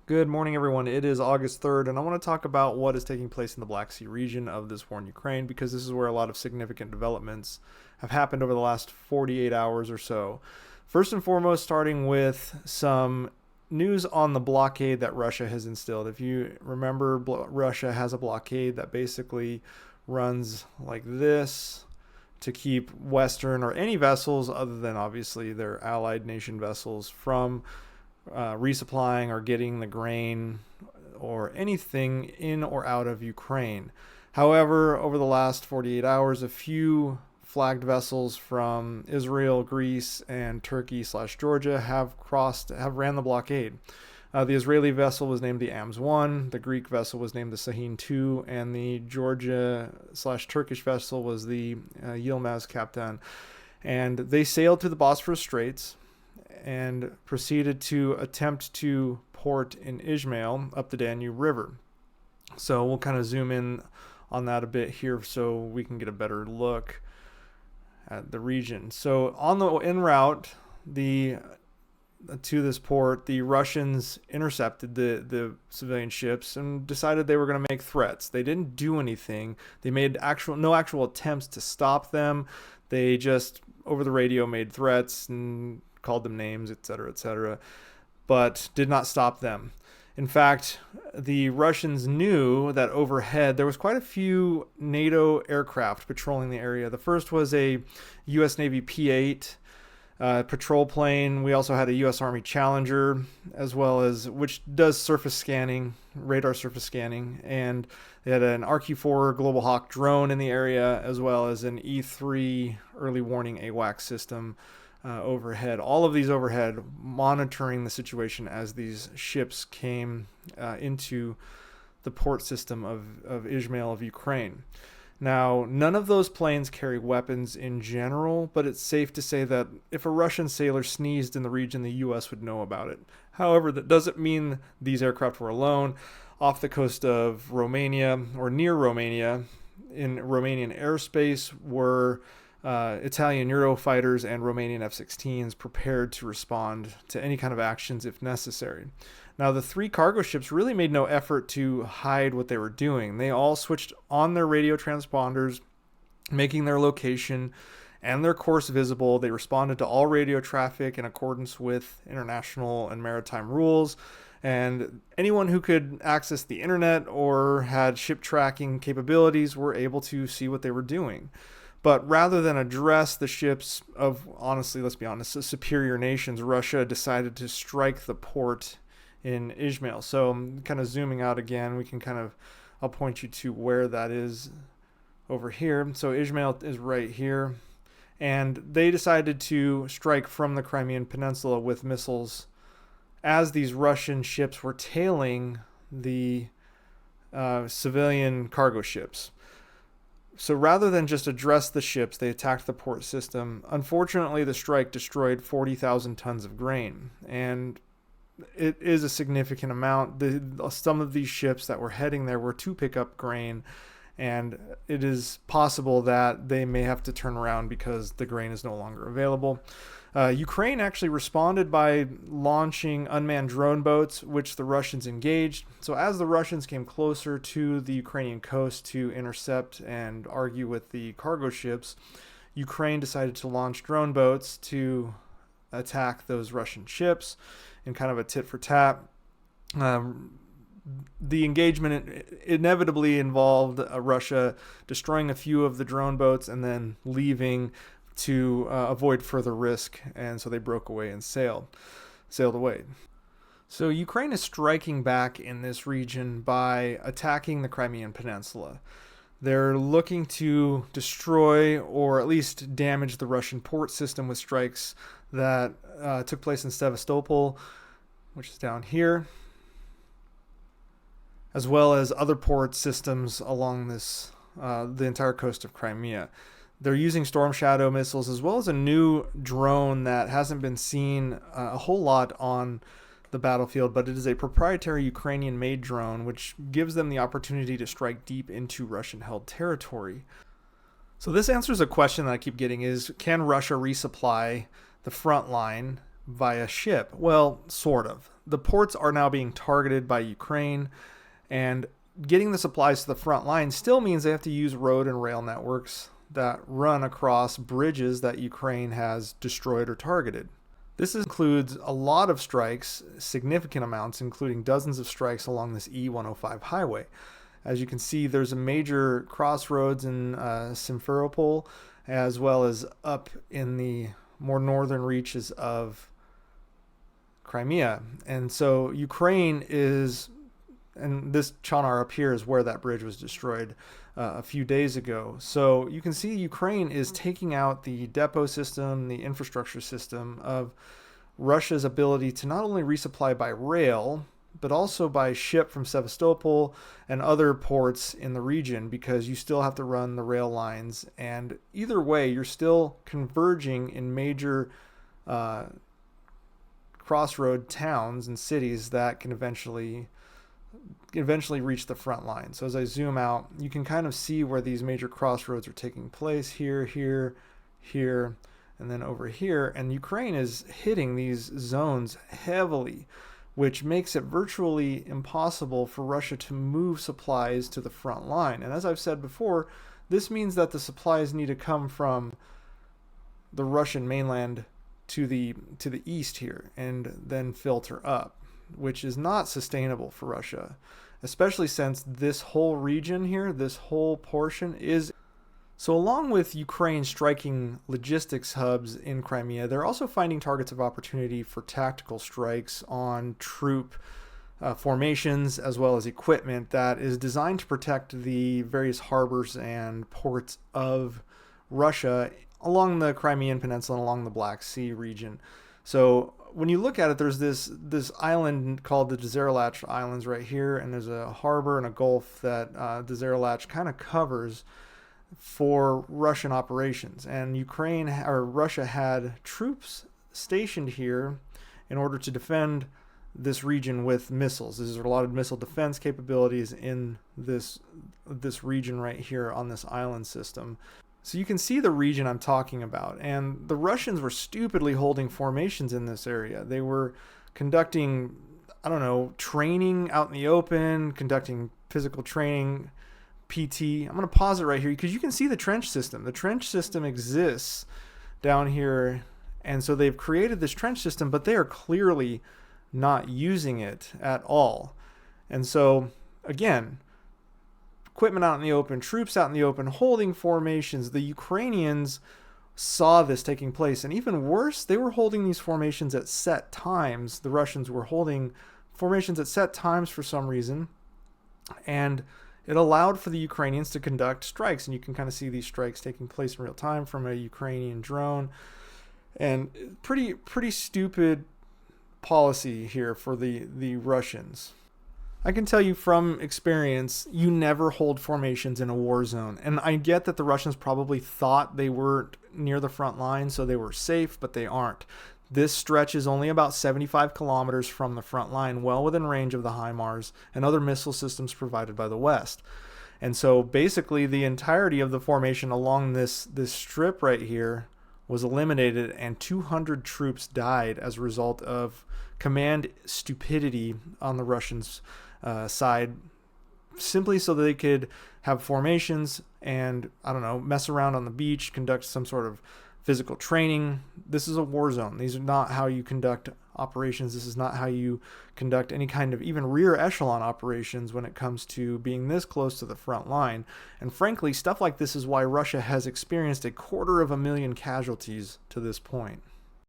Good morning, everyone. It is August 3rd, and I want to talk about what is taking place in the Black Sea region of this war in Ukraine because this is where a lot of significant developments have happened over the last 48 hours or so. First and foremost, starting with some news on the blockade that Russia has instilled. If you remember, Russia has a blockade that basically runs like this to keep Western or any vessels other than obviously their allied nation vessels from resupplying or getting the grain or anything in or out of Ukraine. However, over the last 48 hours, a few flagged vessels from Israel, Greece, and Turkey/Georgia have ran the blockade. The Israeli vessel was named the AMS-1, the Greek vessel was named the Sahin-2, and the Georgia/Turkish vessel was the Yilmaz Kaptan. And they sailed through the Bosphorus Straits and proceeded to attempt to port in Izmail up the Danube River. So we'll kind of zoom in on that a bit here so we can get a better look at the region. So on the en route to this port, the Russians intercepted the civilian ships and decided they were going to make threats. They didn't do anything. They made no actual attempts to stop them. They just over the radio made threats and called them names, etc., but did not stop them. In fact, the Russians knew that overhead there was quite a few NATO aircraft patrolling the area. The first was a U.S. Navy P-8 patrol plane. We also had a U.S. Army Challenger, as well as which does surface scanning, radar surface scanning, and they had an RQ-4 Global Hawk drone in the area, as well as an E-3 early warning AWACS system overhead. All of these overhead monitoring the situation as these ships came into the port system of Izmail of Ukraine. Now, none of those planes carry weapons in general, but it's safe to say that if a Russian sailor sneezed in the region, the U.S. would know about it. However, that doesn't mean these aircraft were alone. Off the coast of Romania, or near Romania, in Romanian airspace, were Italian Eurofighters and Romanian F-16s prepared to respond to any kind of actions if necessary. Now, the three cargo ships really made no effort to hide what they were doing. They all switched on their radio transponders, making their location and their course visible. They responded to all radio traffic in accordance with international and maritime rules. And anyone who could access the internet or had ship tracking capabilities were able to see what they were doing. But rather than address the ships of, honestly, let's be honest, superior nations, Russia decided to strike the port in Izmail. So kind of zooming out again, we can I'll point you to where that is over here. So Izmail is right here. And they decided to strike from the Crimean Peninsula with missiles as these Russian ships were tailing the civilian cargo ships. So rather than just address the ships, they attacked the port system. Unfortunately, the strike destroyed 40,000 tons of grain, and it is a significant amount. Some of these ships that were heading there were to pick up grain, and it is possible that they may have to turn around because the grain is no longer available. Ukraine actually responded by launching unmanned drone boats, which the Russians engaged. So as the Russians came closer to the Ukrainian coast to intercept and argue with the cargo ships, Ukraine decided to launch drone boats to attack those Russian ships in kind of a tit for tat. The engagement inevitably involved Russia destroying a few of the drone boats and then leaving to avoid further risk, and so they broke away and sailed away. So Ukraine is striking back in this region by attacking the Crimean Peninsula. They're looking to destroy or at least damage the Russian port system with strikes that took place in Sevastopol, which is down here, as well as other port systems along the entire coast of Crimea. They're using Storm Shadow missiles as well as a new drone that hasn't been seen a whole lot on the battlefield, but it is a proprietary Ukrainian-made drone which gives them the opportunity to strike deep into Russian-held territory. So this answers a question that I keep getting is, can Russia resupply the front line via ship. Well, sort of. The ports are now being targeted by Ukraine, and getting the supplies to the front line still means they have to use road and rail networks that run across bridges that Ukraine has destroyed or targeted. This includes a lot of strikes, significant amounts, including dozens of strikes along this E105 highway. As you can see, there's a major crossroads in Simferopol, as well as up in the more northern reaches of Crimea. And so Ukraine is, and this Chonar up here is where that bridge was destroyed a few days ago. So you can see Ukraine is taking out the depot system, the infrastructure system of Russia's ability to not only resupply by rail, but also by ship from Sevastopol and other ports in the region, because you still have to run the rail lines. And either way, you're still converging in major crossroad towns and cities that can eventually reach the front line. So as I zoom out, you can kind of see where these major crossroads are taking place: here, here, here, and then over here. And Ukraine is hitting these zones heavily, which makes it virtually impossible for Russia to move supplies to the front line. And as I've said before, this means that the supplies need to come from the Russian mainland to the east here and then filter up, which is not sustainable for Russia, especially since this whole region here, this whole portion is. So along with Ukraine striking logistics hubs in Crimea, they're also finding targets of opportunity for tactical strikes on troop formations, as well as equipment that is designed to protect the various harbors and ports of Russia along the Crimean Peninsula and along the Black Sea region. So when you look at it, there's this island called the Dzerlach Islands right here, and there's a harbor and a gulf that Dzerlach kind of covers for Russian operations. And Russia had troops stationed here in order to defend this region with missiles. There's a lot of missile defense capabilities in this region right here on this island system. So you can see the region I'm talking about. And the Russians were stupidly holding formations in this area. They were conducting, training out in the open, conducting physical training, PT. I'm going to pause it right here because you can see the trench system. The trench system exists down here. And so they've created this trench system, but they are clearly not using it at all. And so, again, equipment out in the open, troops out in the open, holding formations. The Ukrainians saw this taking place. And even worse, they were holding these formations at set times. The Russians were holding formations at set times for some reason. And it allowed for the Ukrainians to conduct strikes. And you can kind of see these strikes taking place in real time from a Ukrainian drone. And pretty stupid policy here for the Russians. I can tell you from experience, you never hold formations in a war zone. And I get that the Russians probably thought they were near the front line, so they were safe, but they aren't. This stretch is only about 75 kilometers from the front line, well within range of the HIMARS and other missile systems provided by the West. And so basically the entirety of the formation along this strip right here was eliminated, and 200 troops died as a result of command stupidity on the Russians' side, simply so that they could have formations and, mess around on the beach, conduct some sort of physical training. This is a war zone. These are not how you conduct operations. This is not how you conduct any kind of even rear echelon operations when it comes to being this close to the front line. And frankly, stuff like this is why Russia has experienced 250,000 casualties to this point.